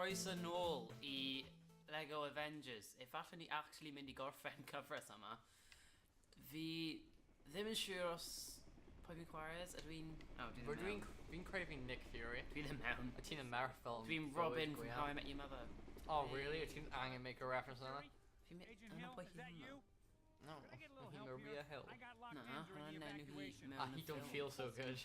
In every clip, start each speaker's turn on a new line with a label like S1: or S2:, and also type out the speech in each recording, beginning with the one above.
S1: croeso nôl I Lego Avengers. If allan ni actually mynd I gorffen cyfres yma, fi ddim yn siŵr os pwy fi'n chwarae ydw i'n...
S2: Fi'n craving Nick Fury.
S1: Dwi ddim mewn.
S2: A ti'n y Mer ffilm.
S1: Dwi'n Robin from How I Met Your Mother.
S2: Oh really? A ti'n angen make a reference yna?
S1: Yna pwy hi yma?
S2: No, hi Maria Hill.
S1: Na, hwnna'n enw hi mewn
S2: Ah, he don't feel so good.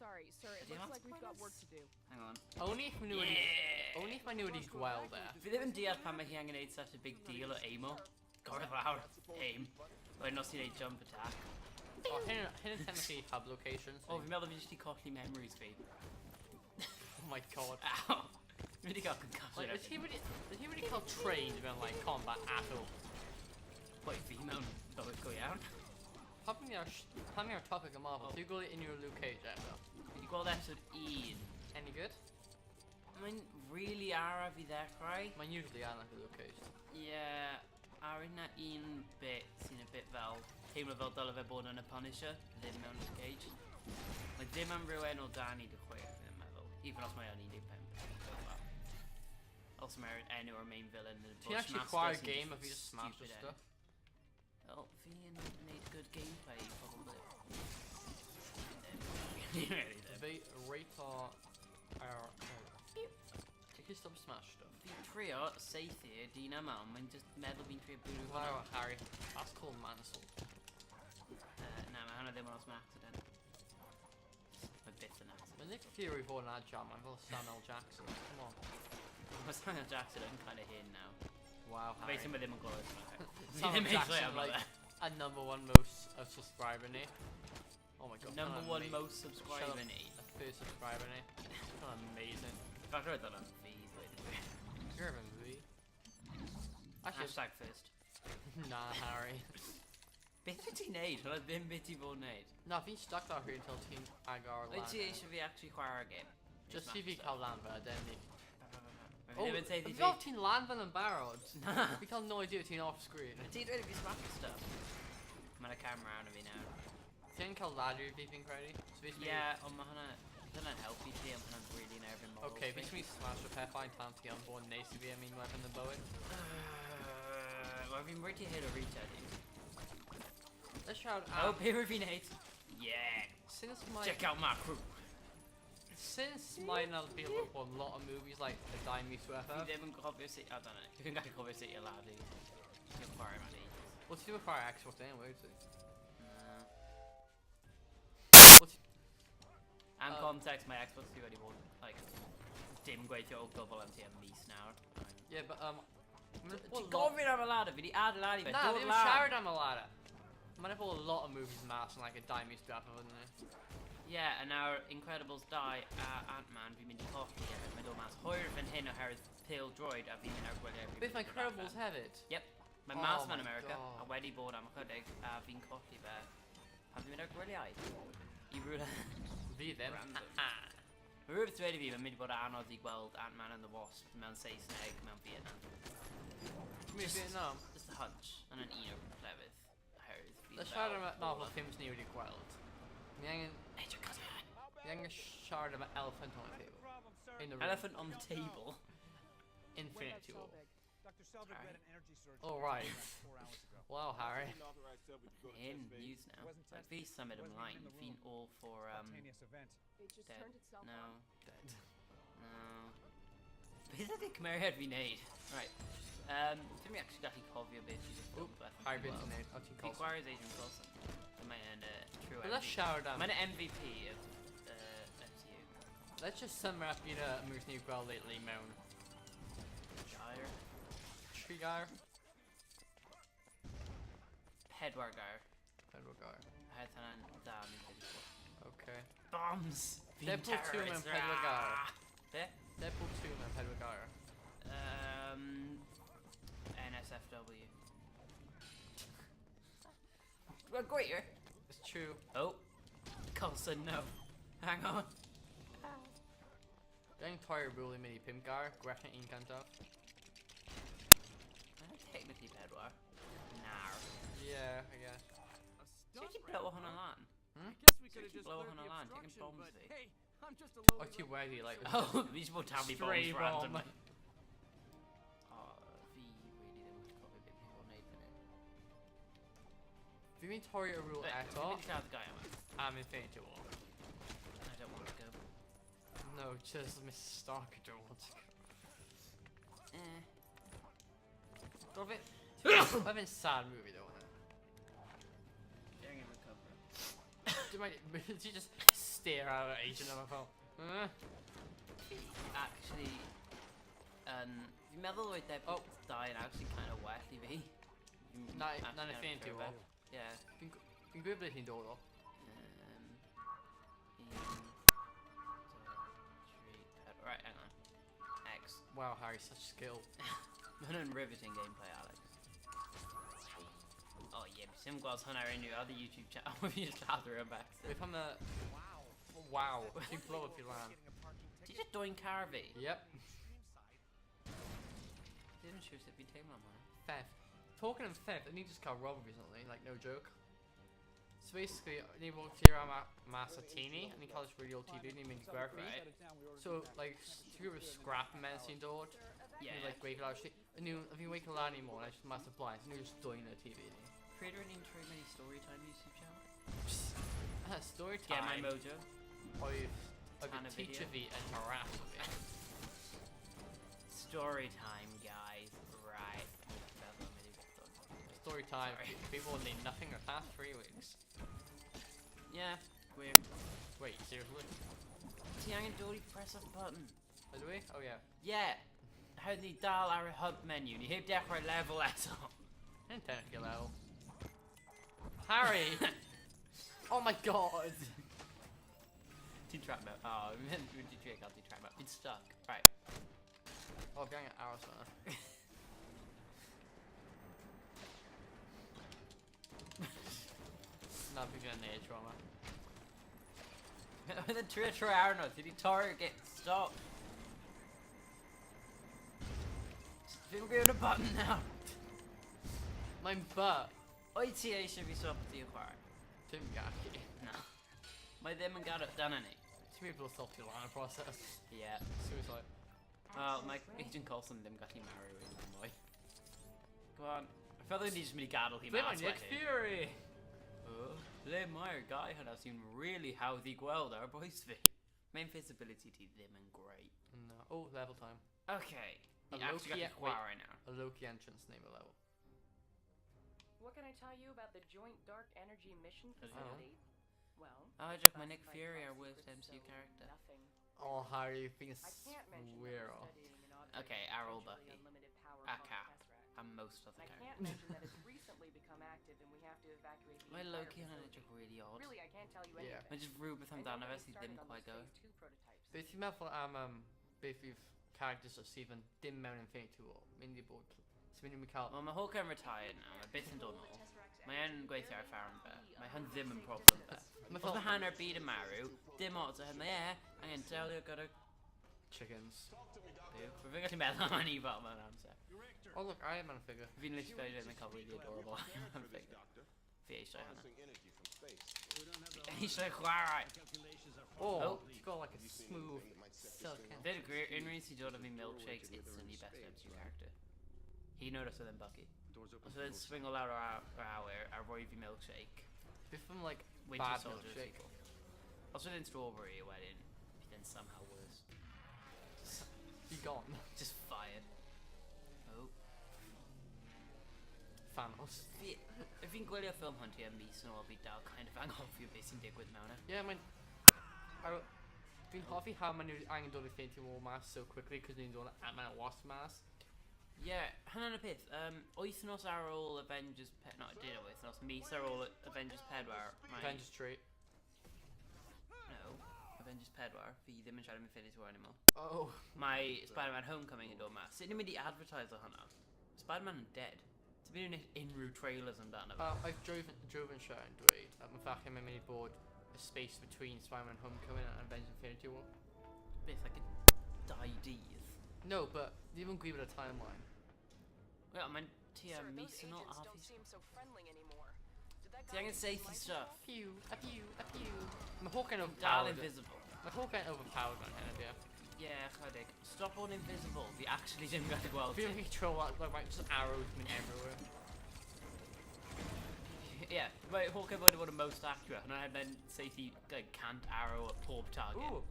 S3: Sorry, sir, it looks like we've got work to do.
S1: Hang on.
S2: Only if I knew wedi gweld e.
S1: Fi ddim yn deall pan mae hi angen neud such a big deal o aimo. Gorau fawr, aim. Wedyn os ti'n neud jump attack.
S2: O, hyn yn technically hub locations.
S1: O, fi'n meddwl fi jyst I colli memories fi.
S2: Oh my god.
S1: Ow! Fi wedi cael concussion.
S2: Like, did he really cael trained mewn like combat at all?
S1: Pwy fi mewn bywyd go iawn?
S2: Pan ni ar topic o Marvel, ti'n gwylio unrhyw Luke Cage eto?
S1: Fi wedi gweld episode 1.
S2: Any good?
S1: Mae'n really araf I ddechrau.
S2: Mae'n usually anach o Luke Cage.
S1: Yeah, ar yna un bit sy'n a bit fel, teimlo fel dyle fe bod yn y Punisher, ddim mewn Luke Cage. Mae ddim am rhywun o dan 16, fi'n meddwl. Even os mae o'n 15. Os mae'r enw o'r main villain yn
S2: Ti'n actually chwarae game a fi just smash stuff?
S1: Wel, fi'n neud good gameplay, probably.
S2: Fi reit o... Ti'n chi stop smash stuff?
S1: Fi'n trio seithi dyn yma, ond mae'n just meddwl fi'n trio bwrw
S2: Wow, Harry, that's called manslaughter.
S1: Na, mae hwnna ddim ond os mae accident. Mae byth yn accident.
S2: Mae Nick Fury fod yn adjam, mae'n fel Samuel Jackson, come on.
S1: Mae Samuel Jackson yn kind of hyn now.
S2: Wow, Harry.
S1: Basically, mae ddim yn gwybod yma.
S2: Samuel Jackson, like, a #1 most subscriber ni. Oh my god.
S1: #1 most subscriber ni.
S2: A first subscriber ni. That's amazing.
S1: Fath roedd o'n fees, dweud.
S2: You're even V.
S1: Hashtag first.
S2: Nah, Harry.
S1: Beth wyt ti'n neud? Hwna ddim beth I fod yn neud.
S2: Na, fi'n stuck out here until ti'n agor lan.
S1: Wyt ti eisiau fi actually chwarae'r game?
S2: Just I fi cael lan fe, then ni.
S1: Oh,
S2: fi fel ti'n lan fan yn barod.
S1: Na.
S2: Fi cael no idea ti'n off screen.
S1: Ti'n dweud I fi smash stuff? Mae'na camera arno fi nawr.
S2: Ti'n cael ladder fi fi'n credu?
S1: Ie, ond mae hwnna... Dyna'n helpu ti, ond hwnna'n really nerfyn morals.
S2: Okay, fi sy'n smash o pethau'n tan ti ond bod yn neis I fi am un weapon yn bywyd.
S1: Wel, fi'n rhaid I hit o reach at you.
S2: Let's shout
S1: Oh, be fi neud? Yeah! Check out my crew!
S2: Since mae'n available for a lot of movies like The Dime Sweater.
S1: Fi ddim yn cofio sut... O, dyna. Dwi'n gallu cofio sut I lad I. Dwi'n chwarae man I.
S2: Wel, ti ddim yn chwarae Xbox anyway, wyt ti?
S1: Am context, mae Xbox ti wedi bod, like, dim gweithio o gwbl am ti am mis nawr.
S2: Yeah, but,
S1: Ti'n gofyn am y ladder? Fi di adeiladu fe.
S2: Na, fi ddim yn siarad am y ladder. Mae'n bod a lot of movies mas yn like a Dime Sweater, fydden ni.
S1: Yeah, a nawr Incredibles 2 a Ant-Man fi'n mynd I colli e. Mae'n dod mas hwyr fan hyn oherwydd pale droid a fi'n mynd ar gwylio every...
S2: Beth mae Incredibles hefyd?
S1: Yep. Mae'n mas fan America a wedi bod am ychydig a fi'n colli fe. A fi'n mynd ar gwyliau. I rhywle...
S2: Fi ddim.
S1: Mae rhywbeth dweud I fi, mae'n mynd I bod anodd I gweld Ant-Man and the Wasp mewn Saesneg mewn Vietnam.
S2: Mewn Vietnam?
S1: Just a hunch. Yn un o'r clefydd.
S2: Let's siarad am Marvel films ni wedi gweld. Ni angen...
S1: Age of Cousin!
S2: Ni angen siarad am Elephant on the Table.
S1: Elephant on the Table?
S2: Infinity War.
S4: Dr. Selvig read an energy surge.
S2: All right.
S4: 4 hours ago.
S2: Wow, Harry.
S1: In news now. Like, fi symud ymlaen. Fi'n all for,
S4: Spontaneous event.
S3: It just
S1: dead.
S3: turned itself
S1: No.
S3: on.
S2: Dead.
S1: No. Beth ydy cymeriad fi'n neud? Right. Dwi'n mi actually gallu cofio beth fi just gwybod.
S2: Harry beth yn neud. O, ti'n
S1: Fi
S2: Coulson.
S1: chwarae's Adrian Coulson. Mae'n true
S2: But let's shout out.
S1: Mae'n MVP of MCU.
S2: Let's just sum up un o movies ni wedi gweld lately mewn
S1: Gair.
S2: Trigar.
S1: Pedwar gair.
S2: Pedwar gair.
S1: A hedd hynna'n da mi'n ffili.
S2: Okay.
S1: Bombs! Fi'n
S2: Deadpool 2 mewn
S1: terrorist.
S2: pedwar gair.
S1: Be?
S2: Deadpool 2 mewn pedwar gair.
S1: NSFW. Well, great.
S2: It's true.
S1: Oh. Coulson, no. Hang on.
S2: Dwi'n toi'r rwyl I mynd I 5 gair, gwella un cantaf.
S1: Technically pedwar. Nar.
S2: Yeah, I guess.
S1: Ti'n gallu blow hwnna lan?
S4: Just
S1: blow hwnna lan, taking bombs fi.
S4: Hey, I'm just a
S2: O ti wedi, like...
S1: Oh, fi eisiau bod taflu bombs
S2: Stray bomb.
S1: randomly.
S2: Inventory rule
S1: But,
S2: eto.
S1: maybe the guy I'm with.
S2: I'm Infinity War.
S1: I don't want to go.
S2: No, just Miss Stark don't want to go. Got a bit I've been sad movie though, isn't it?
S1: They're gonna recover.
S2: Did you just stare at an Asian on my phone?
S1: Actually, the meddle with that
S2: Oh.
S1: dying actually kind of wacky me.
S2: Not Infinity War.
S1: Yeah.
S2: Bin gwybod hi'n dod o.
S1: Right, hang on. X.
S2: Wow, Harry, such skill.
S1: Hwn riveting gameplay, Alex. Oh yeah, sim gweld hwnna ar unrhyw other YouTube channel. Fi just ladder yn back.
S2: If I'm a... Wow, you blow up your land.
S1: Did you just doing Carvey?
S2: Yep.
S1: Didn't show sut fi'n teimlo am hwnna.
S2: Theft. Talking of theft, I need just got robbed recently, like no joke. So basically, I need to walk here on Massatini, and he calls it radio TV, and he makes graphic.
S1: Right.
S2: So, like, two of scrap medicine door,
S1: Yeah.
S2: like, wake out shit. And you, if you wake a lot anymore, I just massive blinds, and you're just doing a TV.
S1: Creator an intro many storytime YouTube channel.
S2: Story
S1: Get my
S2: time.
S1: mojo.
S2: I've
S1: Ton
S2: been
S1: of
S2: teacher
S1: video.
S2: V and harass of it.
S1: Story time, guys. Right.
S2: Story time.
S1: Sorry.
S2: People need nothing the past 3 weeks.
S1: Yeah, weird.
S2: Wait, seriously?
S1: Ti angen dod I press off button.
S2: By the way? Oh yeah.
S1: Yeah. Hawdd ni dal ar y hub menu. Ni heb dechrau level eto.
S2: Didn't technically level. Harry! Oh my god!
S1: Ti'n trap map. Oh, mynd wedi trio gael ti trap map. Fi'n stuck. Right.
S2: Oh, I'm going at arrows man. Not being a nature trauma.
S1: Oedd yn trio trwy arno. Ti di torri get stop. Fi'n gwneud y button now.
S2: My butt!
S1: O'i ti eisiau fi stop ti o chwarae?
S2: Tim Gaki.
S1: No. Mae ddim yn gadw dan ni.
S2: Too many people stop the line process.
S1: Yeah.
S2: Suicide.
S1: Wel, mae Agent Coulson ddim gallu marry rhywun am mwy. Go on. I felt like ni jyst mynd I gadw hi
S2: Ble
S1: mas
S2: mae Nick
S1: wedyn.
S2: Fury?
S1: Le mae'r guy hwnna sy'n really hawdd I gweld ar boes fi. Mae'n visibility ti ddim yn great.
S2: No. Oh, level time.
S1: Okay.
S2: A
S1: Ni actually
S2: Loki-
S1: gallu chwarae now.
S2: A Loki entrance name a level.
S3: What can I tell you about the Joint Dark Energy Mission Facility? Well,
S1: Oh, Jack, my Nick
S3: classified
S1: Fury, our
S3: top
S1: worst
S3: secret,
S1: MCU
S3: so
S1: character.
S3: Nothing.
S2: Oh, Harry, you've been a
S3: I can't mention that
S2: swearer.
S3: we're studying an object
S1: Okay,
S3: with
S1: Arrow
S3: potentially
S1: Bucky.
S3: unlimited power
S1: A
S3: called
S1: Cap.
S3: Tesseract.
S1: And most of the
S3: I can't
S1: characters.
S3: mention that it's recently become active and we have to evacuate the
S1: Mae
S3: entire
S1: Loki hwnna'n
S3: facility.
S1: edrych really odd.
S3: Really, I can't tell you
S2: Yeah.
S3: anything.
S1: Mae jyst rhywbeth
S3: I know
S1: amdano fe
S3: that we
S1: sydd
S3: started
S1: ddim
S3: on
S1: quite
S3: those
S1: go.
S3: phase 2 prototypes.
S2: Beth ti'n meddwl beth fydd characters o sydd yn dim mewn Infinity War mynd I bod sy'n mynd I cael
S1: Wel, mae Hawkeye'n retired now. Mae byth yn dod nôl. Mae e'n gweithio ar ffarm fe. Mae hyn ddim yn problem fe. Os mae hanner byd yn marw, dim ots o hyn. Mae angen delio gyda...
S2: chickens.
S1: Byw. Fe fi'n gallu meddwl am ni fel mewn amser.
S2: Oh look, Iron Man figure.
S1: Fi'n literally ddim yn cael really adorable am figure. Fi eisiau hynna. Eisiau chwarae.
S2: Oh, he's got like a smooth silk hand.
S1: Dweud y gwir, unrhyw sy'n dod o fi milkshakes instantly best MCU character. He noticed oedd yn Bucky. Os oedd yn swingo lawr o'r awyr a rhoi fi milkshake,
S2: Beth from like
S1: Winter
S2: bad
S1: Soldier
S2: milkshake.
S1: sequel. Os oedd yn strawberry wedyn, bydd yn somehow worse.
S2: Be gone.
S1: Just fired. Oh.
S2: Thanos.
S1: Fi'n gwylio ffilm hwn ti am mis yn ôl fi dal kind of anghofio beth sy'n digwydd mewn e.
S2: Yeah, mae'n... Fi'n hoffi how maen nhw angen dod I Infinity War mas so quickly cos ni'n dod Ant-Man and Wasp mas.
S1: Yeah, hynna'n y peth. Wythnos ar ôl Avengers... No, dyn o wythnos. Mis ar ôl Avengers 4.
S2: Avengers trait.
S1: No. Avengers 4. Fi ddim yn siarad am Infinity War anymore.
S2: Oh.
S1: Mae Spider-Man Homecoming yn dod mas. Sut ni'n mynd I advertise o hwnna? Spider-Man yn dead. Ti'n mynd i'n unrhyw trailers amdano fe?
S2: I've driven siya yn dweud at mae falle mae'n mynd I bod a space between Spider-Man Homecoming and Avengers Infinity War.
S1: Beth, like a 2 dydd?
S2: No, but ddim yn gwybod y timeline.
S1: Wel, mae'n tua
S3: Sir,
S1: mis
S3: those
S1: yn ôl
S3: agents
S1: a
S3: don't
S1: fi...
S3: seem so friendly anymore. Did that
S1: Ti
S3: guy
S1: angen
S3: get
S1: safety
S3: lights
S1: stuff.
S2: Pew, a pew, a pew. Mae Hawkeye
S1: Dal
S2: overpowered.
S1: invisible.
S2: Mae Hawkeye overpowered fan hyn ydy.
S1: Yeah, chydig. Stop on invisible. Fi actually ddim gallu gweld
S2: Fi'n
S1: ti.
S2: rhaid tro like just arrows mynd everywhere.
S1: Yeah, right, Hawkeye might have the most accurate, and I then safety like can't arrow a poor target.
S2: Ooh.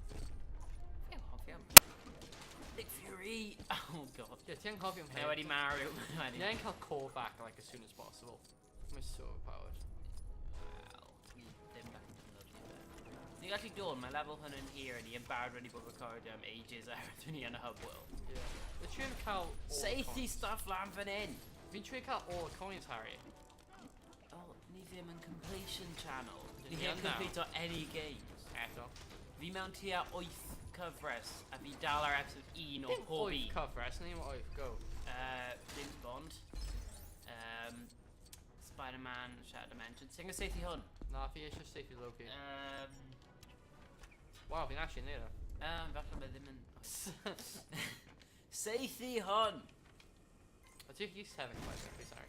S1: Nick Fury! Oh god.
S2: Yeah, ti'n cofio
S1: No, Eddie Mario.
S2: Yeah, cael core back like as soon as possible. Mae'n so overpowered.
S1: Wel, ddim back into the lovely bit. Ni'n gallu dod, mae level hwn yn here, and i'n barod wedi bod recordio am ages a dyn ni yn y hub world.
S2: Yeah. Dwi'n trio cael...
S1: Safety stuff lan fan hyn!
S2: Fi'n trio cael all the coins, Harry.
S1: Oh, ni ddim yn completion channel. Ni
S2: Ni
S1: heb
S2: yn nawr.
S1: complete o any games.
S2: Eto.
S1: Fi mewn tua 8 cyfres, a fi dal ar episode 1 o
S2: Dim
S1: pob
S2: oif
S1: un.
S2: cyfres, ni ddim oif, go.
S1: James Bond. Spider-Man, Shattered Dimension. Sing y safety hwn.
S2: Na, fi eisiau safety low-key.
S1: Um,
S2: Wow, fi'n actually neud o.
S1: falle mae ddim yn... Seithi hwn!
S2: O ti'n chi 7 5 please, sorry.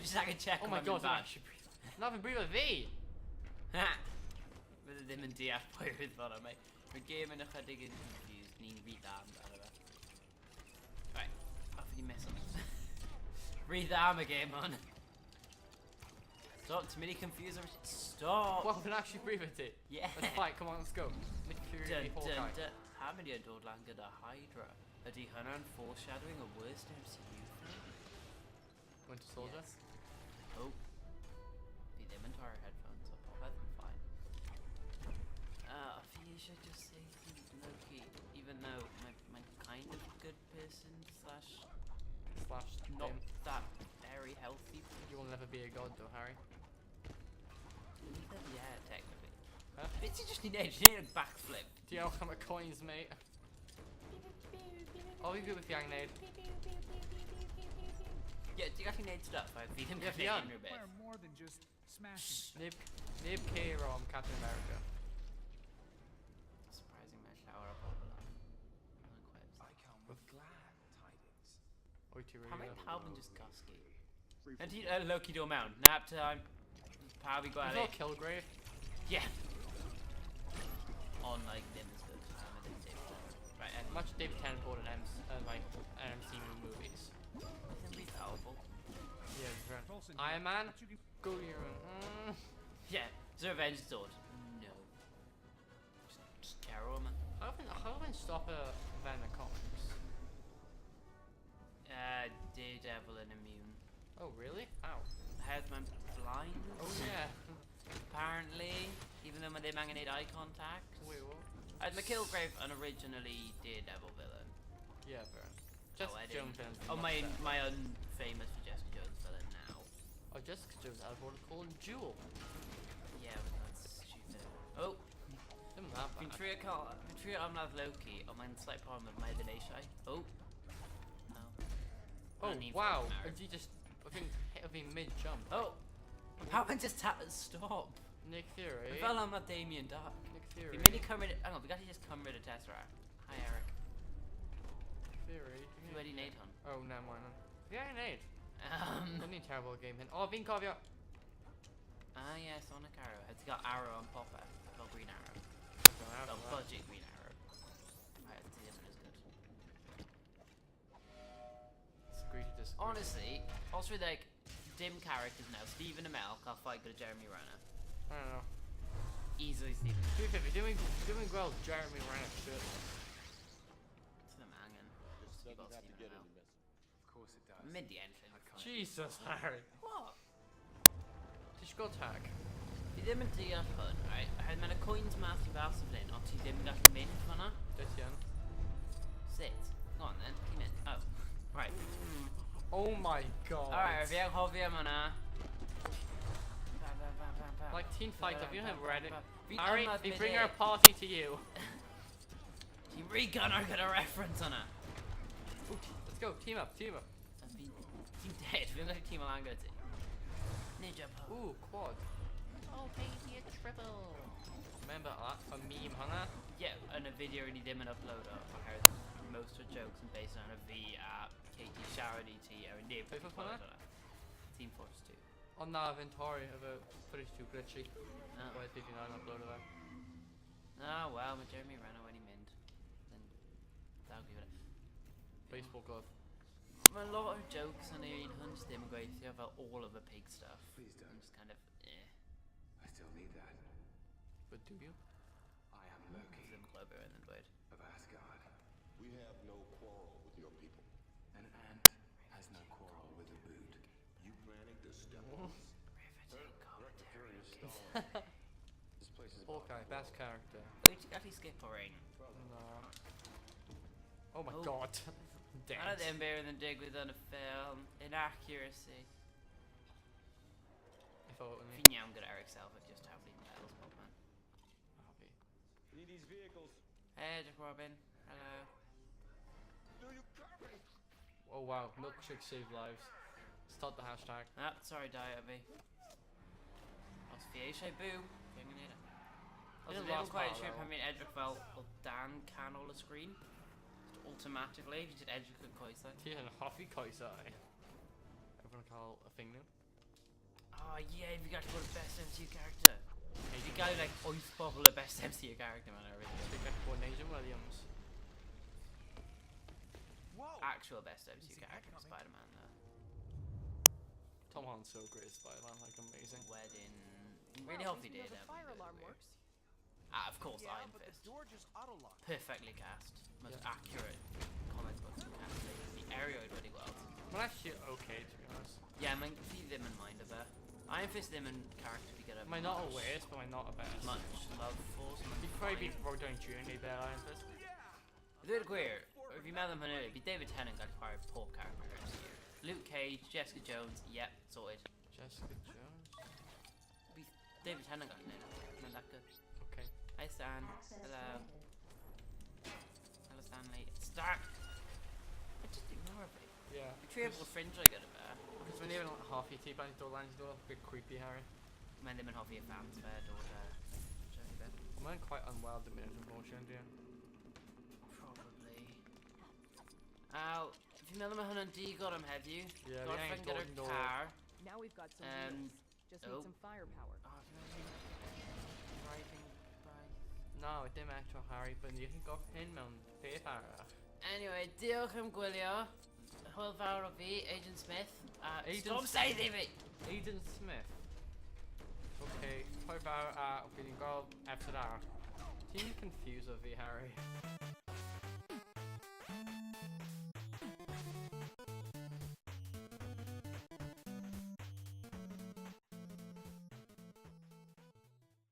S1: Just like a check
S2: Oh my god, fi'n actually breathe. Na, fi'n brifo fi!
S1: Ha! Bydde ddim yn deall pwy oedd fan o, mate. Mae'r game yn ychydig yn confused. Ni'n rhi da amdano fe. Right, off you miss on. Rhi da am y game hwn. Stop, ti'n mynd i confuse everything. Stop!
S2: Well, fi'n actually brifo ti.
S1: Yeah!
S2: Let's fight, come on, let's go. Nick Fury
S1: Dun,
S2: v
S1: dun,
S2: Hawkeye.
S1: dun. Ham wedi yn dod lan gyda Hydra. Ydy hwnna'n foreshadowing a worst MCU film?
S2: Winter Soldier.
S1: Yes. Oh. Fi ddim yn torri'r headphones, so popeth yn fine. Fi eisiau just say Loki, even though my kind of good person slash
S2: Slash
S1: not
S2: Dim.
S1: that very healthy.
S2: You will never be a god though, Harry.
S1: Yeah, technically.
S2: Huh?
S1: Bits you just need a backflip.
S2: Diolch am y coins, mate. Oh, fi'n gwybod fi'n neud.
S1: Yeah, do you actually need stuff? Fi ddim
S2: Yeah,
S1: gallu
S2: fi
S1: neud
S2: yn.
S1: unrhyw beth.
S4: Require more than just smashing.
S2: Nib Cairo am Captain America.
S1: Surprising my shower up all along.
S5: I come with glad tidings.
S2: O'i ti
S1: How many
S2: rili?
S1: pawb yn just gysgu? And ti Loki do mewn, nap time. Pawb i
S2: Fi'n
S1: gwely.
S2: fel Kilgrave.
S1: Yeah. On like ddim as good. I didn't say that. Right, and
S2: Much David Tennant bought in like MCU movies.
S1: it's really powerful.
S2: Yeah, right.
S4: Coulson,
S2: Iron Man.
S4: but you can
S2: Go your own.
S1: Yeah, is there a revenge sword? No. Just Carol, man.
S2: How can stop a Venom comics?
S1: Daredevil and immune.
S2: Oh really? How?
S1: Headman blind?
S2: Oh yeah.
S1: Apparently, even though they mangan eye contact.
S2: Wait, what?
S1: My Killgrave, an originally Daredevil villain.
S2: Yeah, bro. Just
S1: I
S2: jump
S1: didn't.
S2: in.
S1: Oh, my unfamous Jessica Jones villain now.
S2: Oh, Jessica Jones had what called Jewel.
S1: Yeah, but that's stupid. Oh,
S2: Dim that
S1: fi'n
S2: bad.
S1: trio amladd Loki, ond mae'n slight problem with my ddeleisiau. Oh. No.
S2: Oh
S1: Only
S2: wow!
S1: for
S2: Did you just? I think hit of him mid jump.
S1: Oh! How can just tap and stop?
S2: Nick Fury.
S1: Fel am Damien Dark.
S2: Nick
S1: Fi'n
S2: Fury.
S1: mynd i cymryd... Hang on, fi gallu just cymryd y Tesseract. Hi Eric.
S2: Fury.
S1: Fi wedi neud hwn.
S2: Oh, never mind. Yeah, I need. Only terrible game hyn. Oh, fi'n cofio.
S1: Yeah, Sonic Arrow. It's got arrow on popper. Fel Green Arrow. Fel budget Green Arrow. Right, it's even as good.
S2: It's greedy disagree.
S1: Honestly, also like, dim characters now. Stephen Amell can't fight good Jeremy Renner.
S2: I don't know.
S1: Easily Stephen.
S2: 250. Doing well, Jeremy Renner shit.
S1: It's the mangan. You got Stephen Amell.
S5: Of course it does.
S1: Mid the entrance.
S2: Jesus, Harry.
S1: What?
S2: Did you go tag?
S1: Fi ddim yn deall hwn, right? Oherwydd mae'n y coins mas i fas o fan hyn, ond ti ddim yn gallu mynd fan'na.
S2: Did you?
S1: Sit. Go on then, ti'n mynd. Oh. Right.
S2: Oh my god.
S1: Alright, fi anghofio am hwnna.
S2: Like Teen Fighter, if you have read it.
S1: Fi'n
S2: Harry,
S1: ymladd
S2: they
S1: mid
S2: bring
S1: E.
S2: our party to you.
S1: Ti'n re-gunner gyda reference hwnna.
S2: Ooh, let's go, team up, team up.
S1: Ti'n dead, fi'n gallu tîm o lan gyda ti. Ninja pose.
S2: Ooh, quad.
S1: Oh, baby, a triple.
S2: Remember that? A meme, hwnna?
S1: Yeah, yn y fideo ni ddim yn upload o, oherwydd most of the jokes yn based on a fi a Katie siarad i ti ar neb
S2: Beth oedd hwnna?
S1: Team Force 2.
S2: On na inventory of a footage too glitchy.
S1: No.
S2: Why 59 upload of that?
S1: Ah, well, mae Jeremy Renner wedi mynd. Then, that'll give it a...
S2: Baseball glove.
S1: Mae lot of jokes yn yr un hwn just ddim yn gweithio fel all of the pig stuff.
S5: Please don't.
S1: I'm just kind of,
S5: still need that.
S2: But do you?
S5: I am Loki
S1: Ddim clyfr yn dweud.
S5: of Asgard.
S6: We have no quarrel with your people.
S5: An ant has no quarrel with a boot.
S6: You planning to step on us? Presbyterian style. This place is
S2: Hawkeye, best character.
S1: Wyt ti'n gallu skip o rein?
S2: No. Oh my
S1: Oh.
S2: god.
S1: Ar
S2: Dead.
S1: ddim byr yn digwydd yn y ffilm. Inaccuracy.
S2: I thought it was me.
S1: Fi'n iawn gyda Eric Selfie, just how many medals, Bob man.
S2: Happy.
S6: Need these vehicles.
S1: Hey, Jack Robin. Hello.
S6: Do you copy?
S2: Oh wow, milkshake save lives. Start the hashtag.
S1: Ah, sorry, Diet fi. Os fi eisiau byw, fi angen neud e. Os
S2: Yn y
S1: ydym
S2: last
S1: yn quite
S2: part,
S1: sure
S2: though.
S1: pan fi'n edrych fel o dan canol y sgrin. Automatically, fi jyst edrych yn coesau.
S2: Ti yn hoffi coesau. Everyone cael y thing nhw.
S1: Oh yeah, fi gallu bod y best MCU character. Fi gael like 8 bobl y best MCU character man already.
S2: Ti'n gallu bod Nathan Williams.
S5: Whoa!
S1: Actual best MCU character, Spider-Man though.
S2: Tom Holland's so great as Spider-Man, like amazing.
S1: Wedyn, really hope he
S3: You know
S1: did.
S3: the fire alarm works.
S1: Ah, of course, Iron
S5: but the
S1: Fist.
S5: door just auto-locked.
S1: Perfectly cast. Most
S2: Yeah.
S1: accurate comic books yn cast. The area wedi gweld.
S2: Well, actually, okay, to be honest.
S1: Yeah, mae'n fi ddim yn mind of it. Iron Fist ddim yn character fi gyda
S2: Am I not a worst, but am I not a best?
S1: much love for. So
S2: He'd probably be Robert Downey Jr. there, Iron Fist.
S1: Dwi'n gwir, if fi'n meddwl am hynny, fi David Tennant gallu chwarae pob character yn MCU. Luke Cage, Jessica Jones, yep, sorted.
S2: Jessica Jones.
S1: Fi David Tennant gallu neud it. Mae'n that good.
S2: Okay.
S1: Hi Stan, hello. Hello Stanley. Stan! I just ignore fi.
S2: Yeah.
S1: Fi trio bod ffrind o'i gyda fe.
S2: Because when you're in half your tea band, door lines, door, a bit creepy, Harry.
S1: Mae'n ddim yn hoffi y fans fe, dod Johnny fe.
S2: I'm quite unwell at the minute, unfortunately.
S1: Probably. Aw, fi'n meddwl mae hwnna'n digon am heddiw.
S2: Yeah, we
S1: Gorffen
S2: ain't
S1: gyda'r
S2: going no.
S1: car.
S3: Now we've got some
S1: Um,
S3: wheels. Just
S1: oh.
S3: need some firepower.
S1: Oh, fi'n meddwl driving by.
S2: No, dim eto, Harry, but you can go in mewn beth arall.
S1: Anyway, diolch am gwylio. Hwyl fawr o fi, Agent Smith.
S2: Agent
S1: Stop saethu fi!
S2: Aiden Smith. Okay, pwy fawr a fi ni'n gweld episode arall. Ti'n confused o fi, Harry.